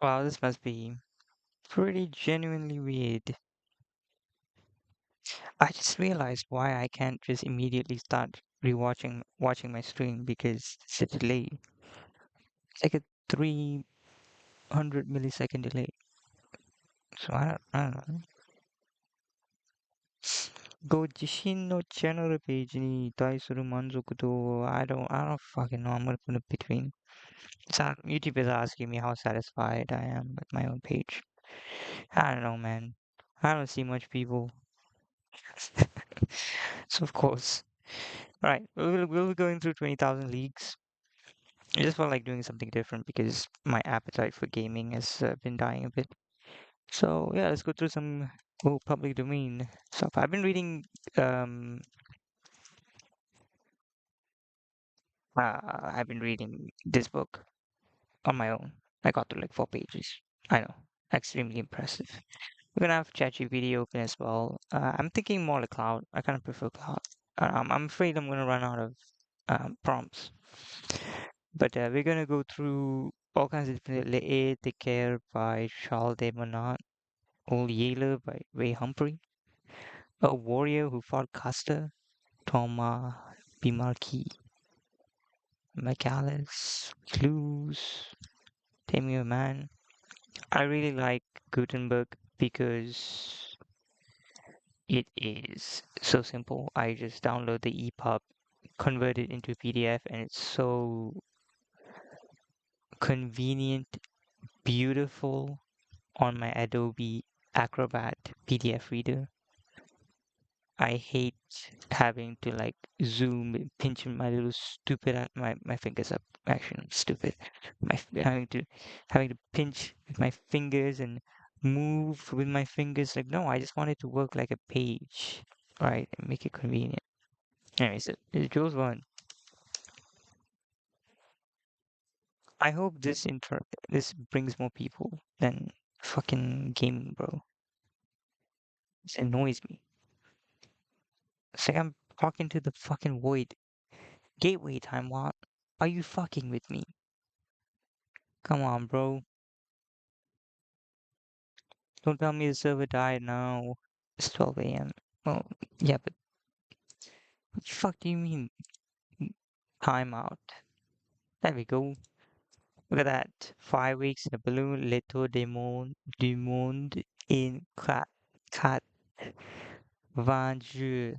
Wow, this must be pretty genuinely weird. I just realized why I can't just immediately start watching my stream because it's a delay. It's like a 300 millisecond delay. So I don't know. ご自身のチャンネルページに対する満足度 I don't fucking know. I'm gonna put a between. YouTube is asking me how satisfied I am with my own page. I don't know, man. I don't see much people. So of course. Right. We'll be going through 20,000 leagues. I just felt like doing something different because my appetite for gaming has been dying a bit. So yeah, let's go through some public domain stuff. I've been reading this book on my own. I got through like 4 pages. I know, extremely impressive. We're gonna have ChatGPT open as well. I'm thinking more like cloud. I kind of prefer cloud. I'm afraid I'm gonna run out of prompts. But we're gonna go through all kinds of different Le Te Care by Charles de Monat, Old Yealer by Ray Humphrey, A Warrior Who Fought Custer, Thomas Bimarquis, Michaelis, Clues, Taming a Man. I really like Gutenberg because it is so simple. I just download the EPUB, convert it into PDF, and it's so convenient, beautiful on my Adobe Acrobat PDF reader. I hate having to like zoom and pinch my little stupid my fingers up. Actually, I'm stupid. Having to pinch with my fingers and move with my fingers. Like no, I just want it to work like a page, right? And make it convenient. Anyways, it's Jules Verne. I hope this brings more people than fucking gaming, bro. This annoys me. It's like I'm talking to the fucking void. Gateway time, what? Are you fucking with me? Come on, bro. Don't tell me the server died now. It's 12 a.m. Well, yeah, but what the fuck do you mean timeout? There we go. Look at that. 5 weeks in a balloon. Leto du monde in cat vendu.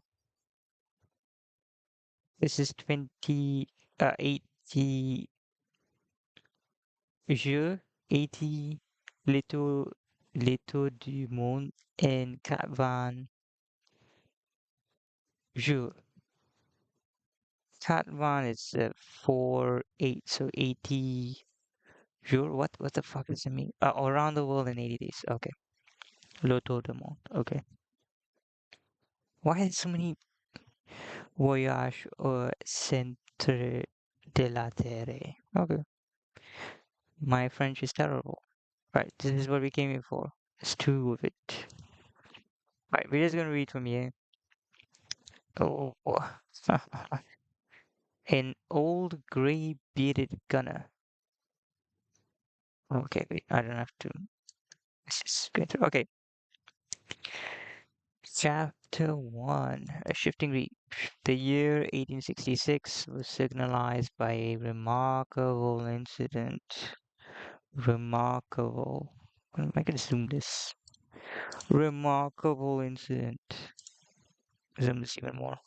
This is 80 jeux, 80 Leto du monde in cat jeux. Cat one is 4 8, so 80 euro. What the fuck does it mean? Around the world in 80 days. Okay. Loto de monde. Okay. Why is so many voyage au centre de la terre? Okay. My French is terrible. Right. This is what we came here for. It's two of it. Right. We're just gonna read from here. Oh. An old grey bearded gunner. Okay. Wait. I don't have to. Let's just go through. Okay. Chapter 1, A Shifting Reef. The year 1866 was signalized by a remarkable incident. Remarkable. Am I going to zoom this? Remarkable incident. Zoom this even more.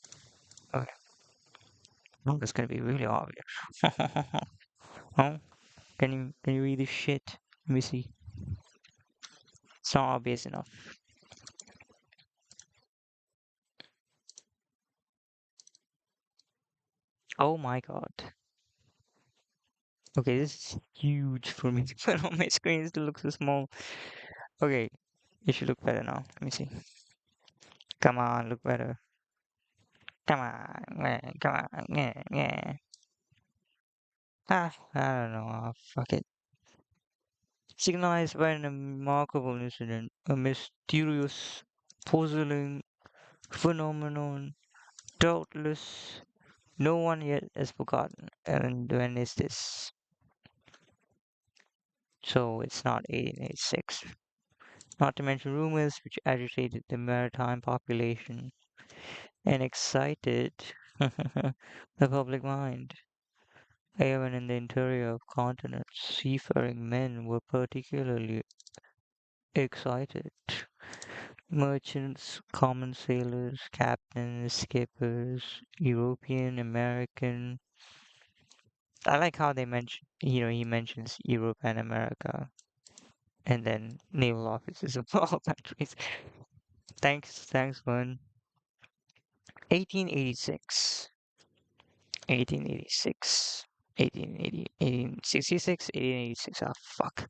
Okay. Oh, that's going to be really obvious. Oh, can you read this shit? Let me see. It's not obvious enough. Oh my god. Okay, this is huge for me to put on my screen. It still looks so small. Okay, it should look better now. Let me see. Come on, look better. Come on, come on, yeah. I don't know. Fuck it. Signalized by an remarkable incident, a mysterious, puzzling phenomenon, doubtless no one yet has forgotten. And when is this? so it's not 1886. Not to mention rumors which agitated the maritime population and excited the public mind. Even in the interior of continents, seafaring men were particularly excited. Merchants, common sailors, captains, skippers, European, American. I like how they mention, he mentions Europe and America, and then naval officers of all countries. Thanks, Vern. 1886, 1886, 1880, 1866, 1886. Ah, fuck.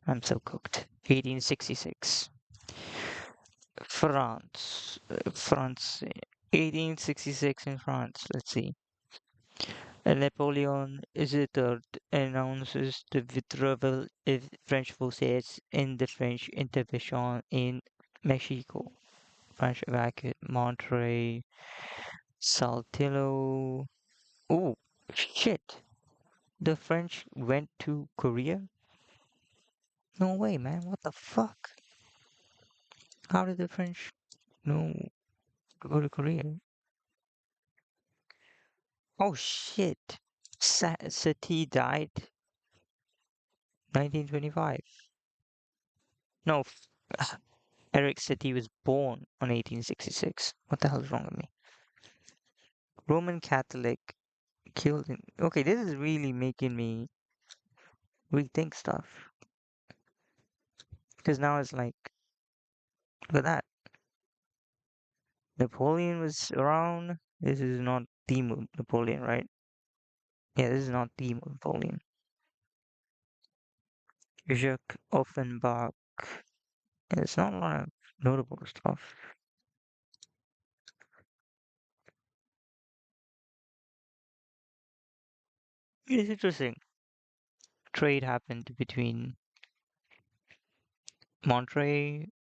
I'm so cooked. 1866. France. 1866 in France. Let's see. Napoleon III announces the withdrawal of French forces in the French intervention in Mexico. French evacuate Monterrey, Saltillo. Oh, shit. The French went to Korea? No way, man. What the fuck? How did the French know to go to Korea? Oh, shit. Satie died 1925. No, Eric Satie was born on 1866. What the hell is wrong with me? Roman Catholic killed in. Okay, this is really making me rethink stuff. Because now it's like, look at that. Napoleon was around. This is not the Napoleon, right? Yeah, this is not the Napoleon. Jacques Offenbach. It's not a lot of notable stuff. It's interesting. Trade happened between Monterey.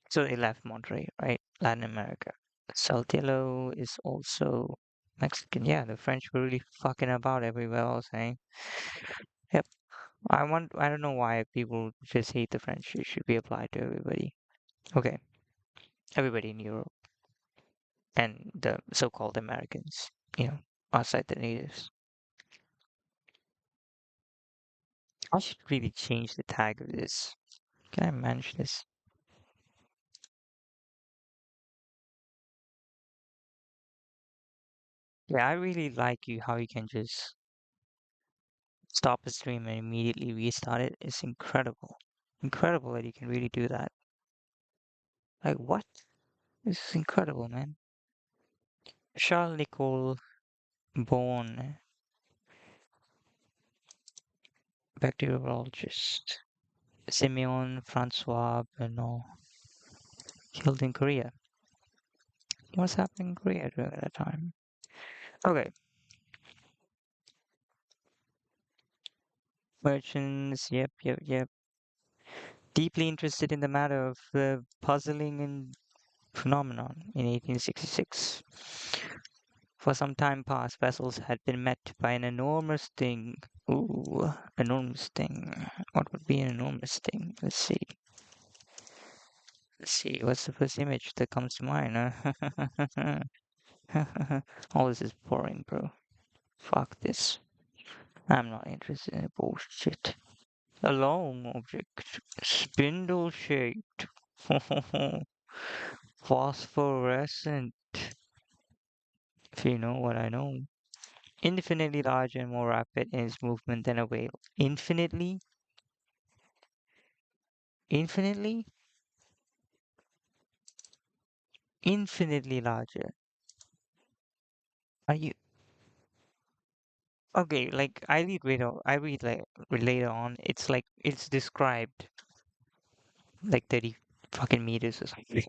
So they left Monterey, right? Latin America. Saltillo is also Mexican. Yeah, the French were really fucking about everywhere else, eh? Yep. I don't know why people just hate the French. It should be applied to everybody. Okay. Everybody in Europe and the so-called Americans, outside the natives. I should really change the tag of this. Can I manage this? Yeah, I really like how you can just stop a stream and immediately restart it. It's incredible. Incredible that you can really do that. Like, what? This is incredible, man. Charles Nicole Born, bacteriologist. Simeon Francois Bernard, killed in Korea. What's happening in Korea during that time? Okay. Merchants, yep. Deeply interested in the matter of the puzzling and phenomenon in 1866. For some time past, vessels had been met by an enormous thing. Ooh, enormous thing. What would be an enormous thing? Let's see. Let's see. What's the first image that comes to mind? All this is boring, bro. Fuck this. I'm not interested in bullshit. A long object, spindle shaped, phosphorescent, if you know what I know. Infinitely larger and more rapid in its movement than a whale. Infinitely? Infinitely? Infinitely larger. Are you okay? Like I read like later on. It's like it's described like 30 fucking meters or something.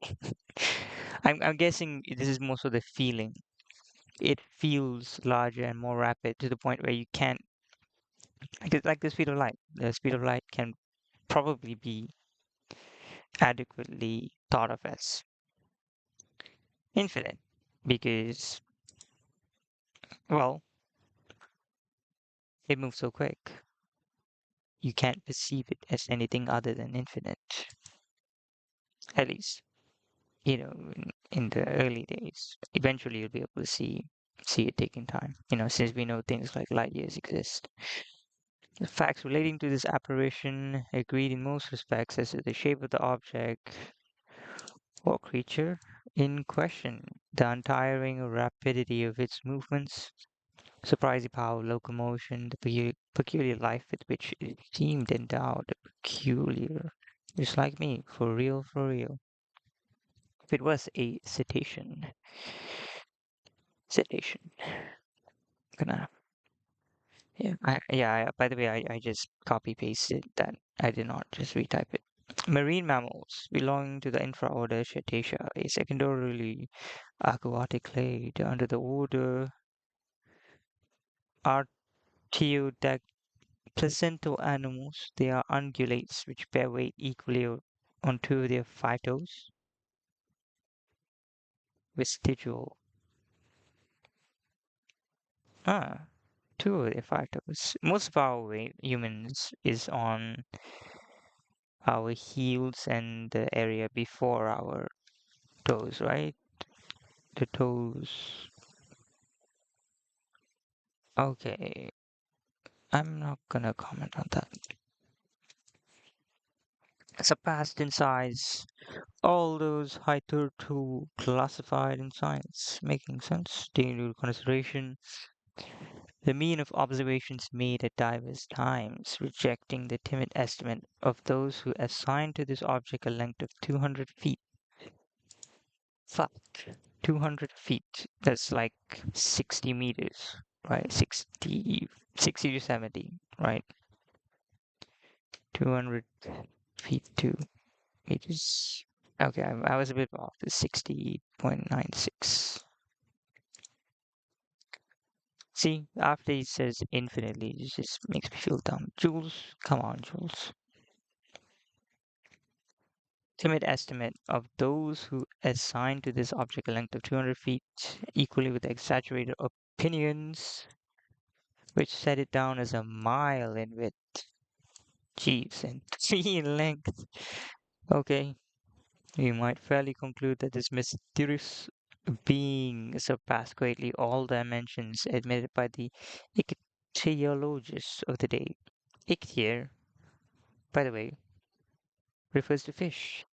I'm guessing this is most of the feeling. It feels larger and more rapid to the point where you can't like the speed of light. The speed of light can probably be adequately thought of as infinite because, well, It moves so quick, you can't perceive it as anything other than infinite. At least, in the early days. Eventually, you'll be able to see it taking time. Since we know things like light years exist. The facts relating to this apparition agreed in most respects as to the shape of the object or creature in question, the untiring rapidity of its movements, surprising power of locomotion, the peculiar life with which it seemed endowed, peculiar, just like me, for real, for real. If it was a cetacean, gonna, by the way, I just copy pasted that. I did not just retype it. Marine mammals belonging to the infraorder Cetacea, a secondarily aquatic clade under the order Artiodactyla. Placental animals, they are ungulates which bear weight equally on two of their phytos. Vestigial. Ah, two of their phytos. Most of our weight, humans, is on our heels and the area before our toes, right? The toes. Okay, I'm not gonna comment on that. Surpassed in size, all those hitherto classified in science, making sense, taking into consideration the mean of observations made at diverse times, rejecting the timid estimate of those who assign to this object a length of 200 feet. Fuck. 200 feet. That's like 60 meters, right? 60 to 70, right? 200 feet, 2 meters. Okay, I was a bit off. It's 60.96. See, after he says infinitely, it just makes me feel dumb. Jules, come on, Jules. Timid estimate of those who assign to this object a length of 200 feet, equally with exaggerated opinions, which set it down as a mile in width. Jeez, and 3 in length. Okay, we might fairly conclude that this mysterious being surpassed greatly all dimensions admitted by the ichthyologists of the day. Ichthyr, by the way, refers to fish.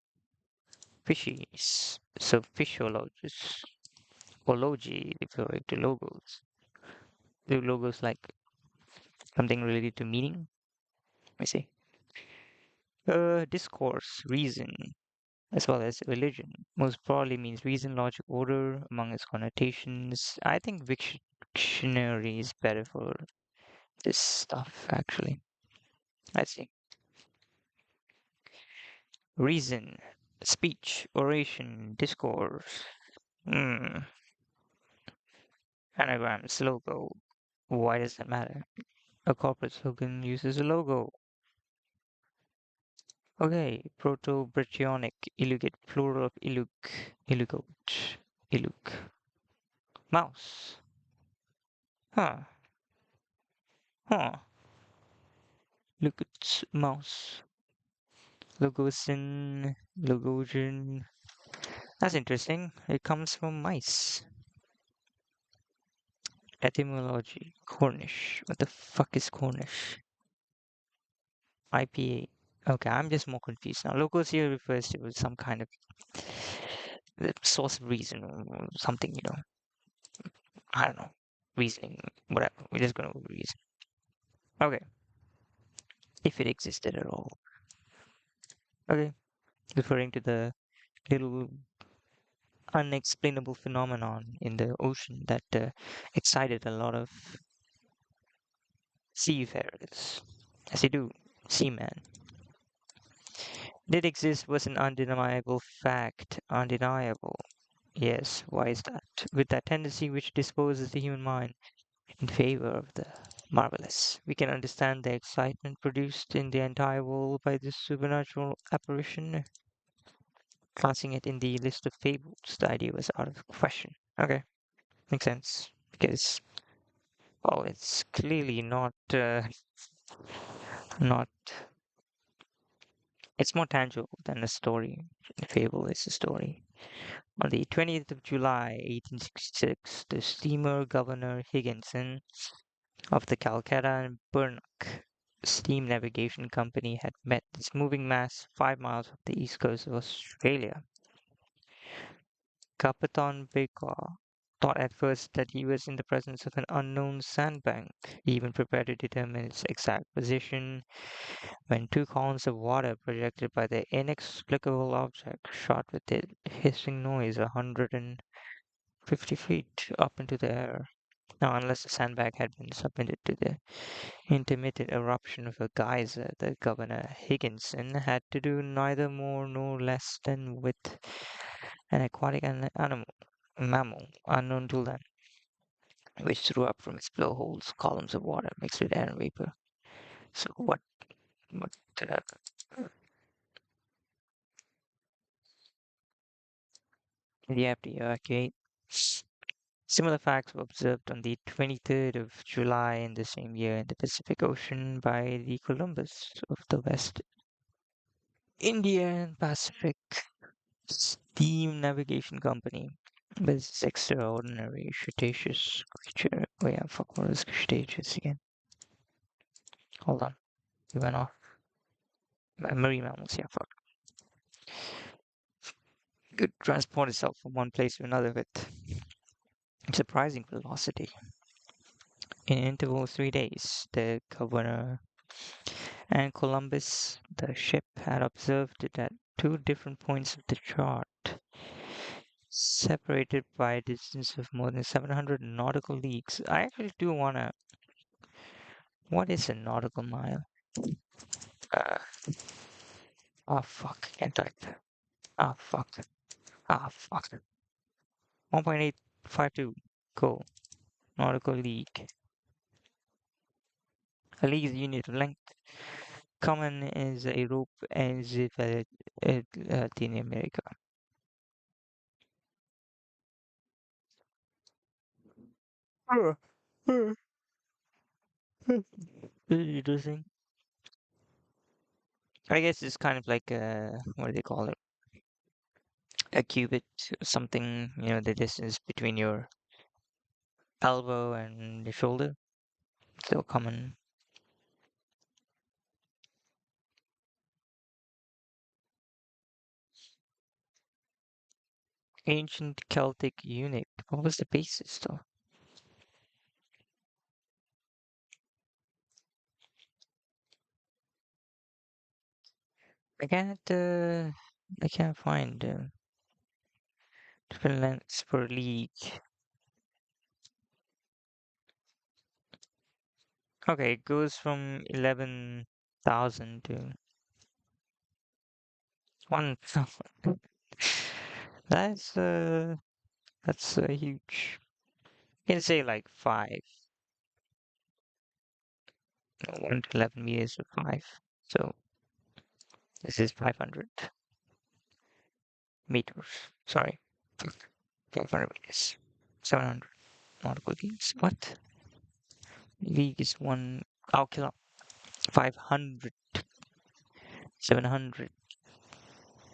Fishies. So physiologists or logi referring to logos. Do logos like something related to meaning? I see. Discourse, reason, as well as religion. Most probably means reason, logic, order among its connotations. I think Wiktionary is better for this stuff, actually. I see. Reason, speech, oration, discourse. Hmm. Anagrams, logo. Why does that matter? A corporate slogan uses a logo. Okay, Proto-Brythonic, illugate, plural of illug, illugote, illug. Mouse. Huh, huh. Look at mouse. Logosin, Logosian. That's interesting. It comes from mice. Etymology. Cornish. What the fuck is Cornish? IPA. Okay, I'm just more confused now. Logos here refers to some kind of source of reason or something, I don't know. Reasoning, whatever. We're just gonna reason. Okay, if it existed at all. Okay, referring to the little unexplainable phenomenon in the ocean that excited a lot of seafarers, as they do, seamen. Did exist was an undeniable fact, undeniable. Yes, why is that? With that tendency which disposes the human mind in favor of the marvelous, we can understand the excitement produced in the entire world by this supernatural apparition. Classing it in the list of fables, the idea was out of question. Okay, makes sense. Because Well, it's clearly not. It's more tangible than a story. The fable is a story. On the 20th of July, 1866, the steamer Governor Higginson of the Calcutta and Burnach Steam Navigation Company had met its moving mass 5 miles off the east coast of Australia. Capitan Baker thought at first that he was in the presence of an unknown sandbank. He even prepared to determine its exact position when two columns of water projected by the inexplicable object shot with a hissing noise 150 feet up into the air. Now, unless the sandbag had been submitted to the intermittent eruption of a geyser, the Governor Higginson had to do neither more nor less than with an aquatic animal, mammal unknown till then, which threw up from its blowholes columns of water mixed with air and vapor. So what uh, did you have to evacuate? Similar facts were observed on the 23rd of July in the same year in the Pacific Ocean by the Columbus of the West India and Pacific Steam Navigation Company. This extraordinary Cretaceous creature. Oh yeah, fuck, what is Cretaceous again? Hold on, we went off. Marine mammals, yeah, fuck. Could transport itself from one place to another with surprising velocity. In an interval of 3 days, the governor and Columbus, the ship, had observed it at two different points of the chart, separated by a distance of more than 700 nautical leagues. I actually do want to. What is a nautical mile? Uh, oh fuck, can't type. Ah fuck. Ah fuck. 1.852. Cool. Nautical league. A league is a unit of length. Common is a rope as if Latin America. Really interesting. I guess it's kind of like what do they call it? A cubit, something, the distance between your elbow and the shoulder. Still common. Ancient Celtic unit. What was the basis though? I can't uh I can't find different lengths per league. Okay, it goes from 11,000 to 1,000. That's huge. You can say like 5, 1 to 11 meters of 5. So this is 500 meters. Sorry, 500 meters. 700 nautical leagues. What? League is one. Oh, 500. 700.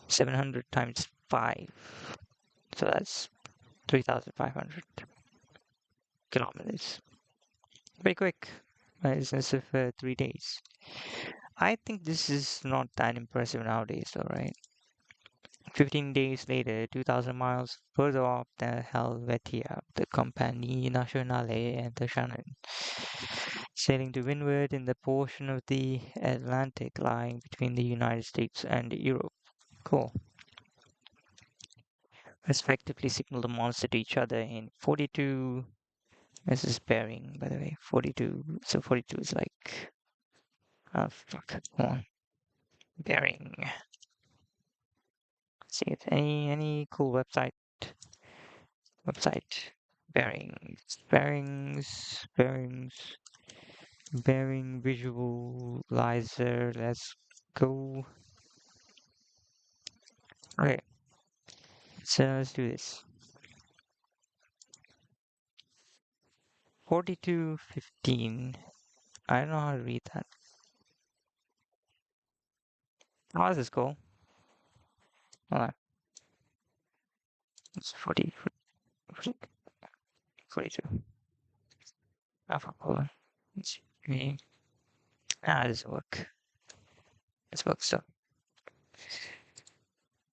700 times 5. So that's 3,500 kilometers. Very quick. Instance of 3 days. I think this is not that impressive nowadays, though, right? 15 days later, 2,000 miles further off the Helvetia, the Compagnie Nationale and the Shannon, sailing to windward in the portion of the Atlantic lying between the United States and Europe. Cool. Respectively signal the monster to each other in 42. This is bearing, by the way. 42. So 42 is like. Oh, fuck. Come on. Bearing. See if any cool website. Bearing visualizer. Let's go. Okay, so let's do this. 42:15. I don't know how to read that. Oh, this is cool. Hold on. It's 40, 42. Oh, fuck, hold on. Let's see. Ah, this will work. This works. So,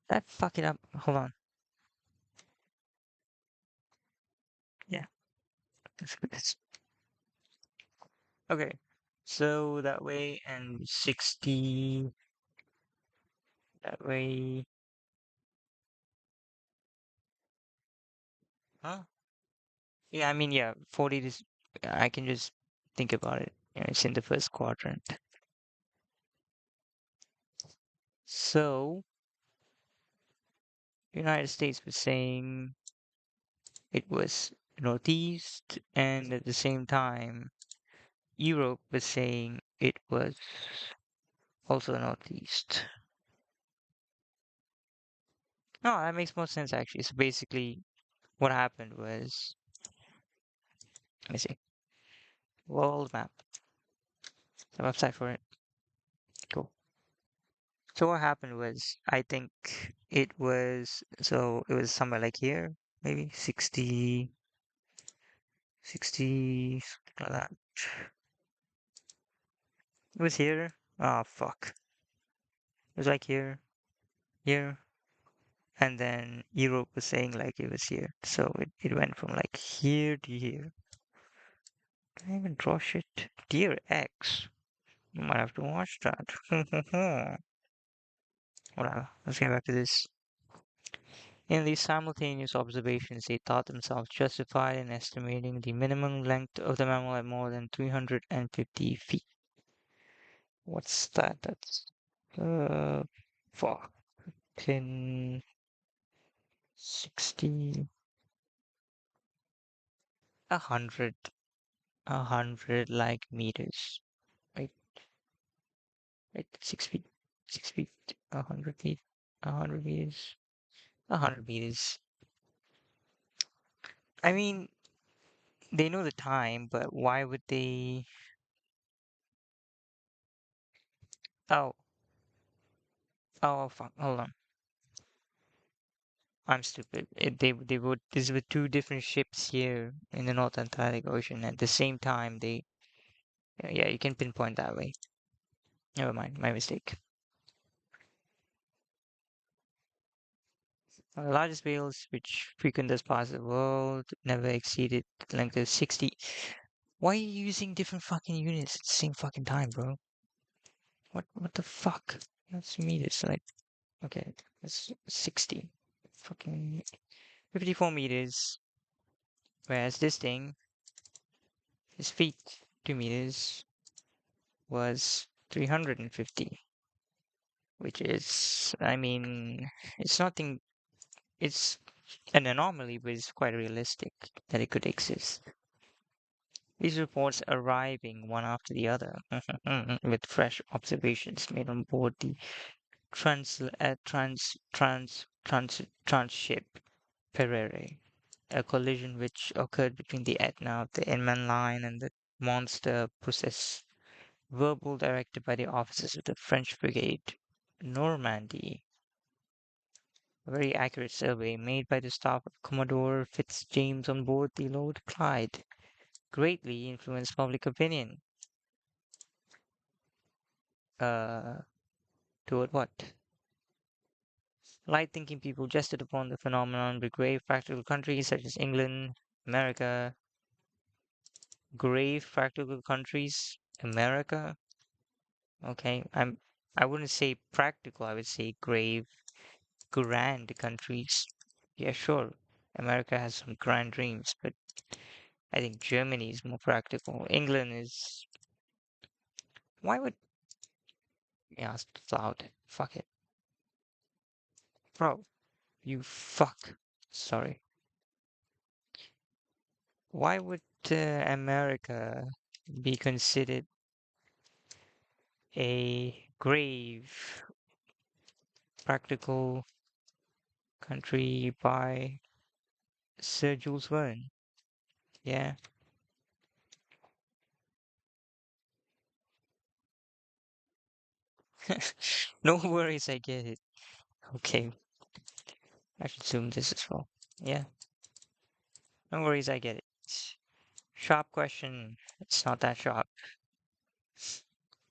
that fuck it up. Hold on. Yeah. It's okay. So that way and 60 that way. Huh? Yeah, I mean, yeah, 40 is, I can just think about it. It's in the first quadrant. So, United States was saying it was northeast, and at the same time, Europe was saying it was also northeast. No, that makes more sense actually. So basically, what happened was, let me see, world map, the website for it. Cool. So what happened was, I think it was somewhere like here, maybe 60, 60, something like that. It was here. Oh, fuck. It was like here, here, and then Europe was saying like it was here. So it went from like here to here. Can I even draw shit? Dear X. You might have to watch that. Whatever. Let's get back to this. In these simultaneous observations, they thought themselves justified in estimating the minimum length of the mammal at more than 350 feet. What's that? That's uh, fucking 60, 100, 100 like meters. Right, right, 6 feet, 6 feet, 100 feet, 100 meters, 100 meters. I mean, they know the time, but why would they? Oh, oh, fuck, hold on. I'm stupid. They would. These were two different ships here in the North Atlantic Ocean at the same time. Yeah, you can pinpoint that way. Never mind, my mistake. The largest whales which frequent this part of the world never exceeded the length of 60. Why are you using different fucking units at the same fucking time, bro? What the fuck? That's meters, like, okay, that's 60. Fucking 54 meters. Whereas this thing, his feet, 2 meters, was 350, which is, I mean, it's nothing, it's an anomaly, but it's quite realistic that it could exist. These reports arriving one after the other with fresh observations made on board the transship Perere, a collision which occurred between the Etna of the Inman Line and the monster process verbal directed by the officers of the French Brigade Normandy. A very accurate survey made by the staff of Commodore Fitzjames on board the Lord Clyde greatly influenced public opinion. Uh, toward what? Light thinking people jested upon the phenomenon with grave practical countries such as England, America. Grave practical countries, America. Okay, I wouldn't say practical, I would say grave, grand countries. Yeah, sure. America has some grand dreams, but I think Germany is more practical. England is. Why would. Yeah, it's loud. Fuck it. Bro, you fuck. Sorry. Why would America be considered a grave, practical country by Sir Jules Verne? Yeah. No worries, I get it. Okay, I should zoom this as well. Yeah, no worries, I get it. Sharp question. It's not that sharp.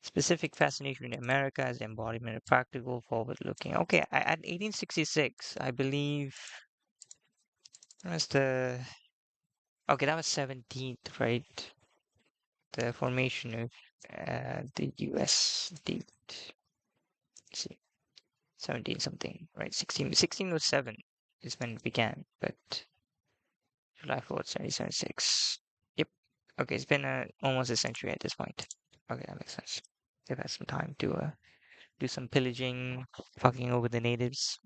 Specific fascination in America as the embodiment of practical, forward-looking. Okay, at 1866, I believe was the okay, that was 17th, right? The formation of the U.S. date. Let's see, 17 something, right? 1607 is when it began, but July 4th, 1776. Yep. Okay, it's been almost a century at this point. Okay, that makes sense. They've had some time to do some pillaging, fucking over the natives.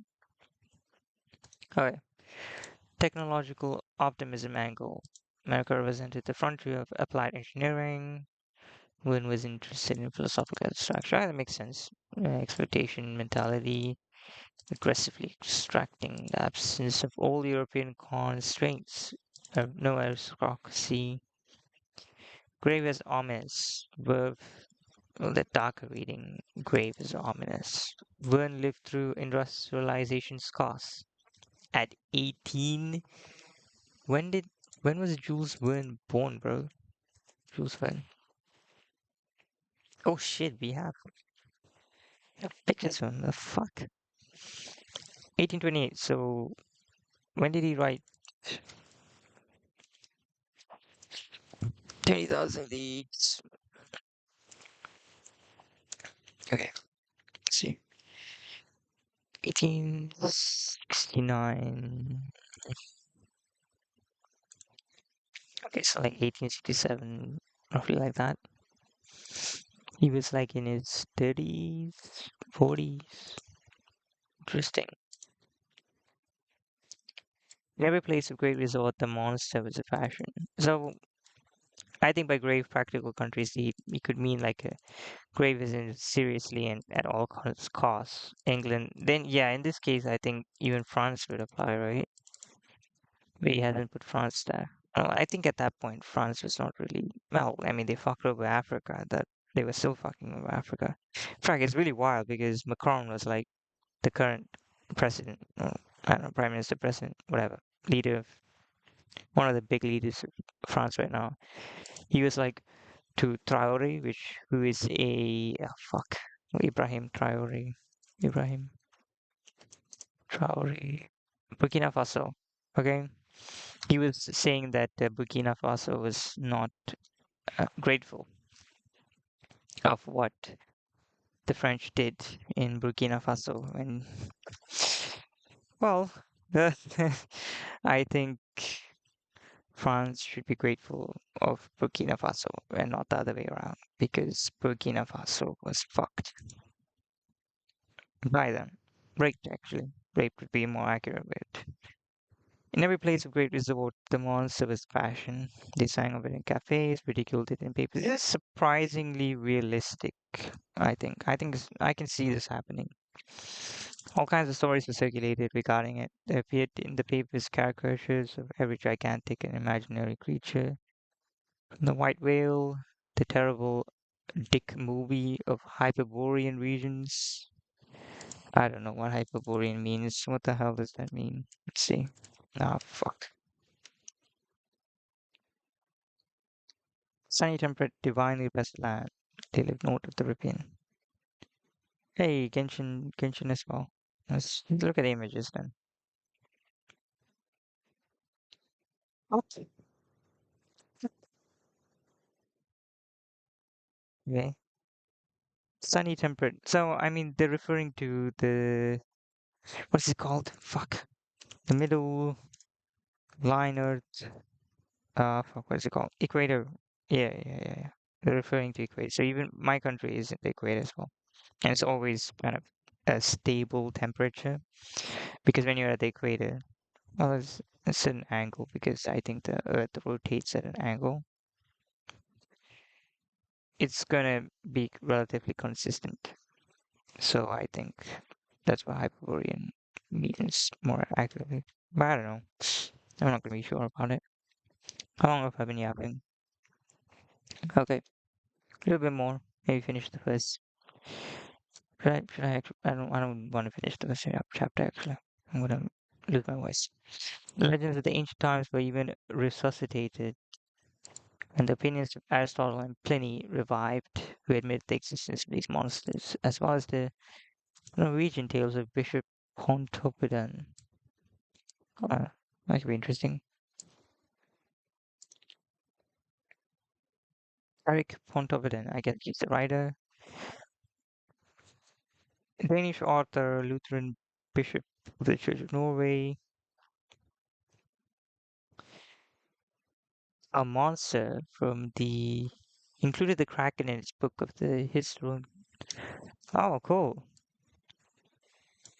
Okay. Technological optimism angle. America represented the frontier of applied engineering. Wynne was interested in philosophical abstraction. That makes sense. Exploitation mentality, aggressively extracting the absence of all European constraints. No aristocracy. Grave as ominous. Verve, well, the darker reading. Grave as ominous. Verne lived through industrialization's costs. At 18, when did when was Jules Verne born, bro? Jules Verne. Oh shit, we have pictures of him. The fuck. 1828. So when did he write 20,000 Leagues? Okay, let's see. 1869. Okay, so like 1867, roughly like that. He was like in his 30s, 40s. Interesting. In every place of great resort, the monster was a fashion. So I think by grave practical countries, he could mean like a grave isn't seriously and at all costs. England, then yeah, in this case, I think even France would apply, right? But he hasn't put France there. I think at that point, France was not really, well, I mean, they fucked over Africa, that they were still fucking over Africa. In fact, it's really wild because Macron was like the current president, or, I don't know, prime minister, president, whatever, leader of one of the big leaders of France right now. He was like to Traore, who is a fuck, Ibrahim Traore, Ibrahim Traore, Burkina Faso. Okay, he was saying that Burkina Faso was not grateful of what the French did in Burkina Faso, and well, I think France should be grateful of Burkina Faso and not the other way around because Burkina Faso was fucked by them. Raped, actually. Raped would be a more accurate word. In every place of great resort, the monster was passion. They sang of it in cafes, ridiculed it in papers. It's surprisingly realistic, I think. I can see this happening. All kinds of stories were circulated regarding it. There appeared in the papers caricatures of every gigantic and imaginary creature. From the white whale, the terrible dick movie of Hyperborean regions. I don't know what Hyperborean means. What the hell does that mean? Let's see. Ah, fuck. Sunny temperate, divinely blessed land. They live north of the Ripon. Hey, Genshin as well. Let's look at the images then. Okay. Okay. Sunny temperate. So, I mean, they're referring to the, what's it called? Fuck. The middle line Earth. Fuck, what is it called? Equator. Yeah. They're referring to equator. So even my country is in the equator as well. And it's always kind of a stable temperature because when you're at the equator, well, there's a certain angle because I think the Earth rotates at an angle. It's gonna be relatively consistent. So I think that's what Hyperborean means more accurately. But I don't know. I'm not gonna be sure about it. How long have I been yapping? Okay, a little bit more. Maybe finish the first I don't want to finish the chapter actually. I'm gonna lose my voice. The legends of the ancient times were even resuscitated, and the opinions of Aristotle and Pliny revived, who admitted the existence of these monsters, as well as the Norwegian tales of Bishop Pontoppidan. Uh, that could be interesting. Eric Pontoppidan, I guess he's the writer. Danish author, Lutheran bishop of the Church of Norway. A monster from the included the Kraken in its book of the history. Oh, cool.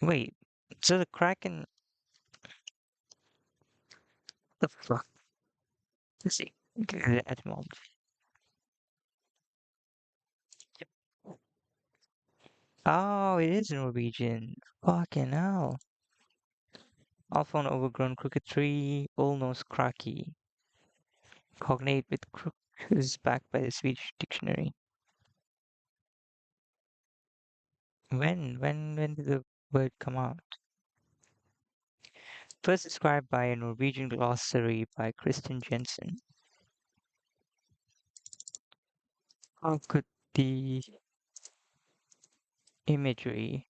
Wait, so the Kraken, the fuck? Let's see. Okay, the etymology. Oh, it is Norwegian. Fucking hell. Alpha an overgrown crooked tree, Ulnos kraki. Cognate with crook is backed by the Swedish dictionary. When did the word come out? First described by a Norwegian glossary by Christian Jensen. How could the imagery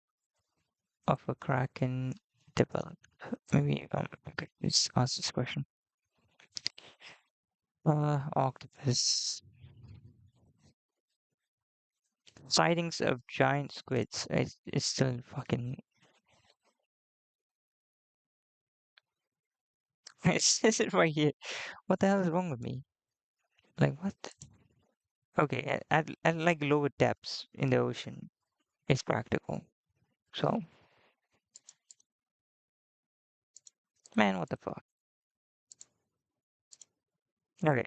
of a kraken develop? Maybe I could just ask this question. Octopus. Sightings of giant squids. It's still fucking. It says it right here. What the hell is wrong with me? Like what? Okay, at like lower depths in the ocean, it's practical. So, man, what the fuck? Okay,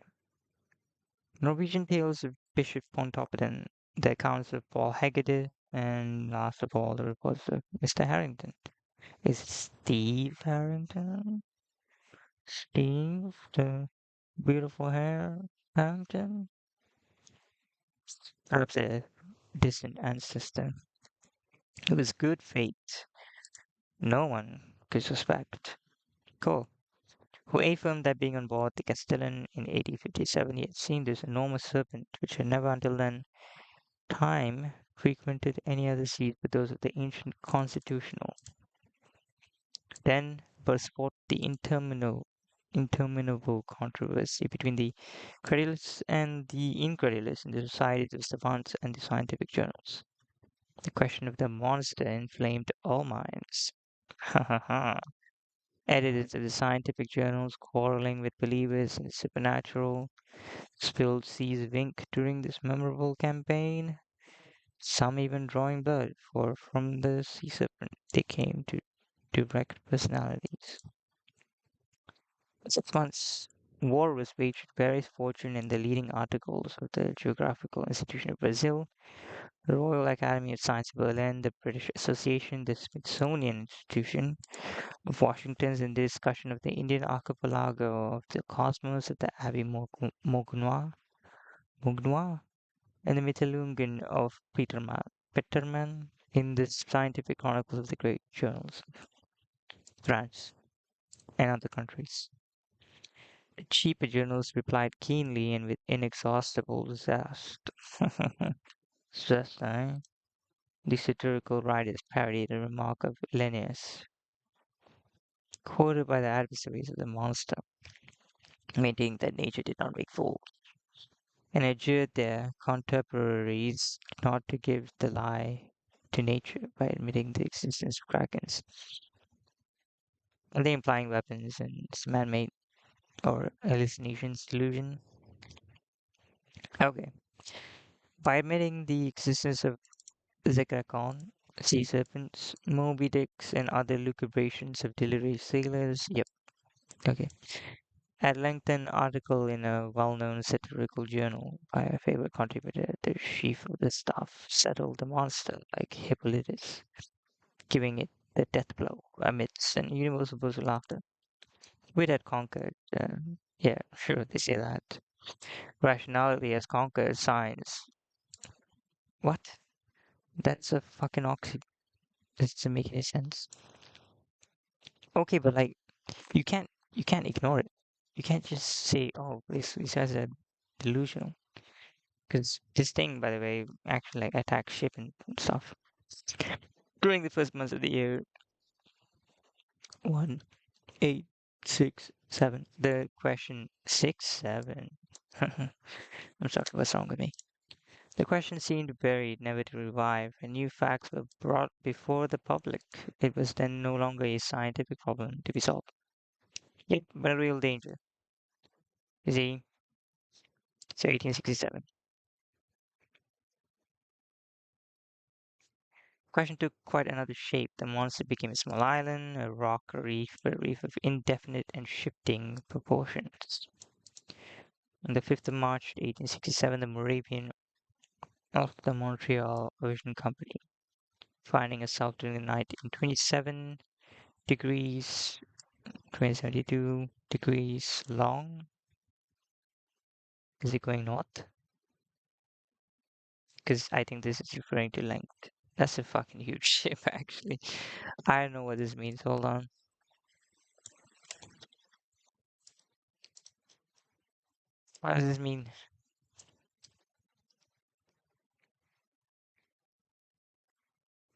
Norwegian tales of Bishop Pontoppidan, the accounts of Paul Hegede, and last of all, the reports of Mr. Harrington. Is it Steve Harrington? Steve, the beautiful hair Harrington? Perhaps a distant ancestor. It was good fate. No one could suspect. Cool. Who affirmed that being on board the Castellan in 1857 he had seen this enormous serpent, which had never until then time frequented any other seas but those of the ancient constitutional. Then burst forth the interminable controversy between the credulous and the incredulous in the societies of savants and the scientific journals. The question of the monster inflamed all minds. Ha ha ha. Editors of the scientific journals quarreling with believers in the supernatural, spilled seas of ink during this memorable campaign, some even drawing blood, for from the sea serpent they came to direct personalities. For 6 months, war was waged with various fortune in the leading articles of the Geographical Institution of Brazil, the Royal Academy of Science of Berlin, the British Association, the Smithsonian Institution of Washington's in the discussion of the Indian archipelago of the cosmos of the Abbé Mugnois, and the Mittelungen of Petermann in the scientific chronicles of the great journals of France and other countries. The cheaper journals replied keenly and with inexhaustible zest. Zest, eh? The satirical writers parodied a remark of Linnaeus, quoted by the adversaries of the monster, maintaining that nature did not make fools, and adjured their contemporaries not to give the lie to nature by admitting the existence of krakens. Are they implying weapons and man-made or hallucinations, delusion? Okay. By admitting the existence of Zekrakon, sea serpents, Moby Dicks, and other lucubrations of delirious sailors. Yep. Okay. At length, an article in a well-known satirical journal by a favorite contributor, the chief of the staff, settled the monster like Hippolytus, giving it the death blow amidst an universal burst of laughter. Wit had conquered. Yeah, sure, they say that. Rationality has conquered science. What? That's a fucking oxy. Doesn't make any sense. Okay, but like you can't ignore it. You can't just say, "Oh, this has a delusional." Because this thing, by the way, actually like attacks ship and stuff. During the first months of the year, 1, 8, 6, 7. The question 6, 7. I'm sorry, what's wrong with me? The question seemed buried, never to revive, and new facts were brought before the public. It was then no longer a scientific problem to be solved, yet but a real danger. You see, so 1867. Question took quite another shape. The monster became a small island, a rock, a reef, but a reef of indefinite and shifting proportions. On the 5th of March 1867, the Moravian of the Montreal Ocean Company, finding itself during the night in 27 degrees, 2072 degrees long. Is it going north? Because I think this is referring to length. That's a fucking huge ship, actually. I don't know what this means. Hold on. What does this mean?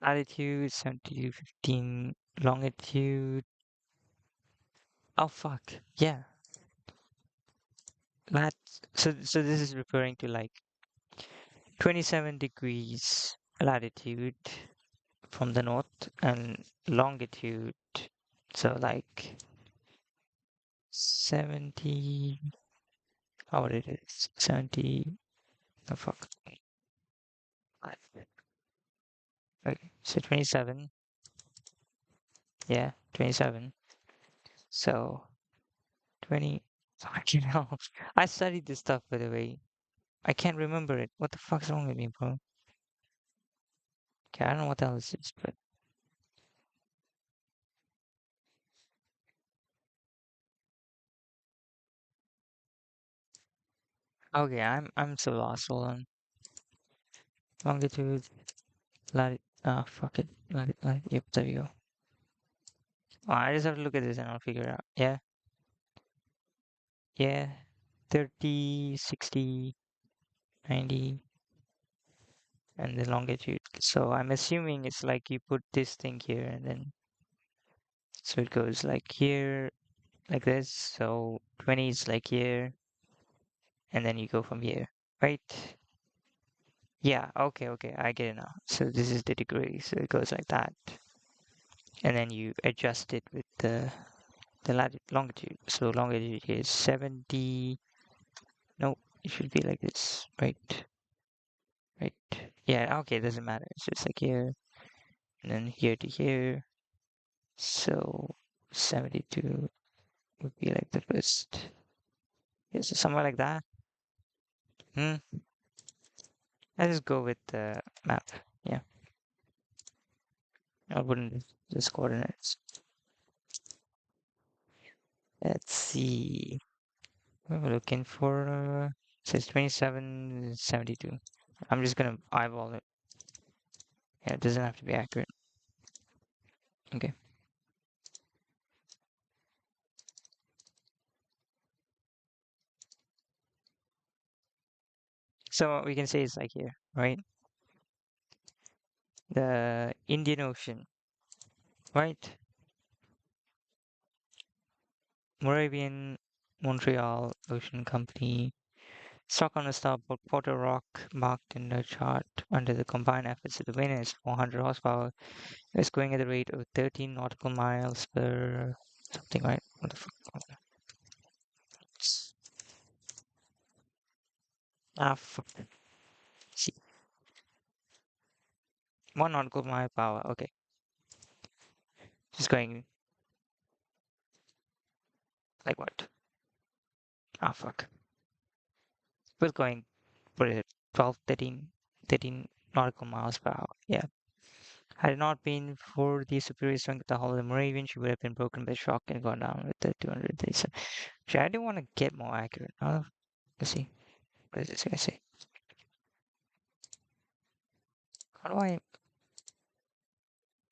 Latitude 7215, longitude. Oh fuck. Yeah. Lat. So this is referring to like 27 degrees latitude from the north and longitude. So like 70. How it is? 70. Oh fuck. Okay. So 27. Yeah, 27. So 20. Fucking hell. I studied this stuff, by the way. I can't remember it. What the fuck's wrong with me, bro? Okay, I don't know what the hell this is, but okay, I'm so lost. Hold on. Longitude, latitude. Ah, fuck it. Yep, there you go. Oh, I just have to look at this and I'll figure it out. Yeah, yeah. 30, 60, 90, and the longitude. So I'm assuming it's like you put this thing here and then so it goes like here, like this. So 20 is like here, and then you go from here, right? Yeah, okay, okay, I get it now. So this is the degree, so it goes like that. And then you adjust it with the longitude. So longitude is 70. No, it should be like this, right? Right. Yeah, okay, it doesn't matter. So it's like here, and then here to here. So 72 would be like the first. Yeah, so somewhere like that. Hmm. I just go with the map. Yeah, I wouldn't just coordinates. Let's see. We're looking for says 2772. I'm just gonna eyeball it. Yeah, it doesn't have to be accurate. Okay. So what we can say is like here, right? The Indian Ocean, right? Moravian Montreal Ocean Company struck on a starboard Porter Rock marked in the chart under the combined efforts of the wind is 400 horsepower. It's going at the rate of 13 nautical miles per something, right? What the fuck? Ah, fuck. See, 1 nautical mile per hour. Okay, just going like what? Ah, fuck. Was going, what is it? 12, 13, 13 nautical miles per hour. Yeah. Had it not been for the superior strength of the hull of the Moravian, she would have been broken by shock and gone down with the 237. Actually, I do want to get more accurate. Let's see. What does this guy say? How do I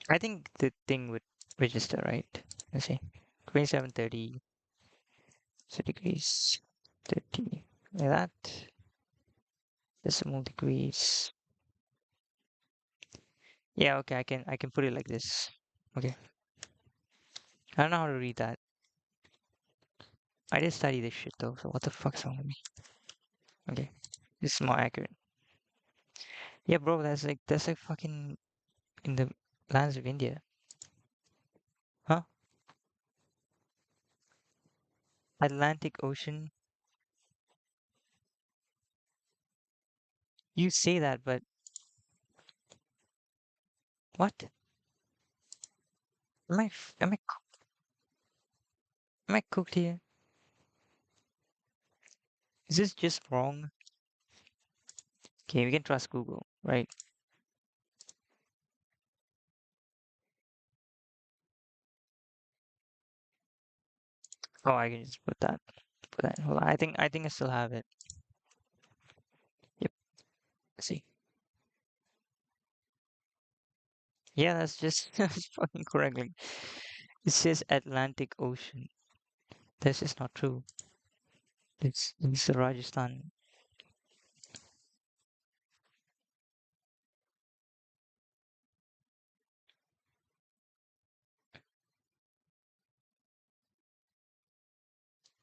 I think the thing would register, right? Let's see. 2730 degrees 30. Like that. Decimal degrees. Yeah, okay, I can put it like this. Okay. I don't know how to read that. I did study this shit though, so what the fuck's wrong with me? Okay. This is more accurate. Yeah, bro, that's like fucking in the lands of India. Huh? Atlantic Ocean. You say that, but what? Am I cooked here? Is this just wrong? Okay, we can trust Google, right? Oh, I can just put that. Put that. Hold on. I think I still have it. Yep. Let's see. Yeah, that's just that's fucking correct. Like, it says Atlantic Ocean. That's just not true. It's Rajasthan.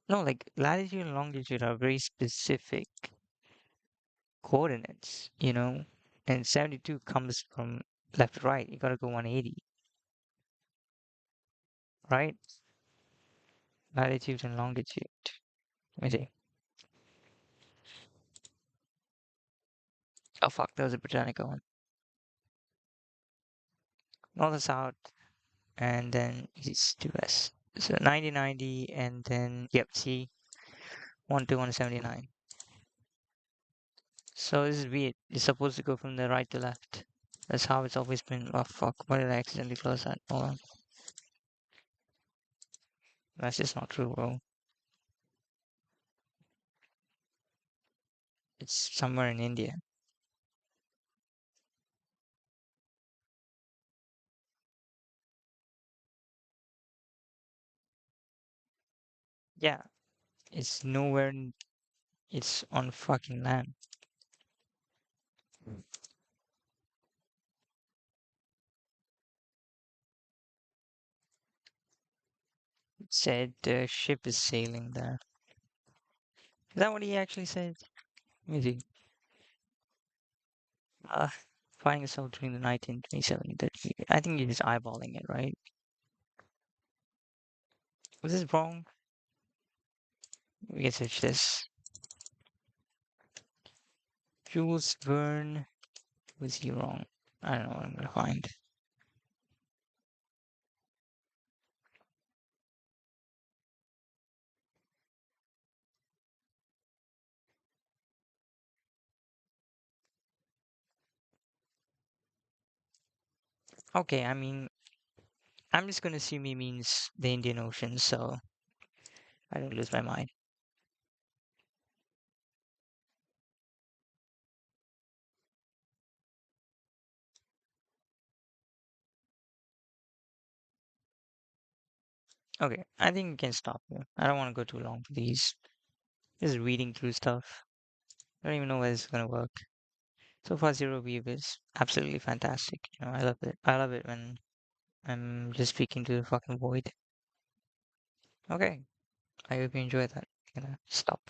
No, like latitude and longitude are very specific coordinates, and 72 comes from left to right. You gotta go 180, right? Latitude and longitude. Let me see. Oh fuck, that was a Britannica one. North and south, and then east to west. So 90, and then yep, see 1 to 179. So this is weird. It's supposed to go from the right to left. That's how it's always been. Oh fuck, why did I accidentally close that? Hold on. That's just not true, bro. It's somewhere in India. Yeah, it's nowhere. It's on fucking land. It said the ship is sailing there. Is that what he actually said? Let me see. Uh, finding itself during the 1927 30. I think you're just eyeballing it, right? Was this wrong? We can search this. Jules Verne. Was he wrong? I don't know what I'm gonna find. Okay, I mean, I'm just gonna assume he means the Indian Ocean, so I don't lose my mind. Okay, I think we can stop here. I don't want to go too long for these. Just reading through stuff. I don't even know whether it's gonna work. So far, zero viewers. Absolutely fantastic. I love it. I love it when I'm just speaking to the fucking void. Okay, I hope you enjoy that. Gonna stop.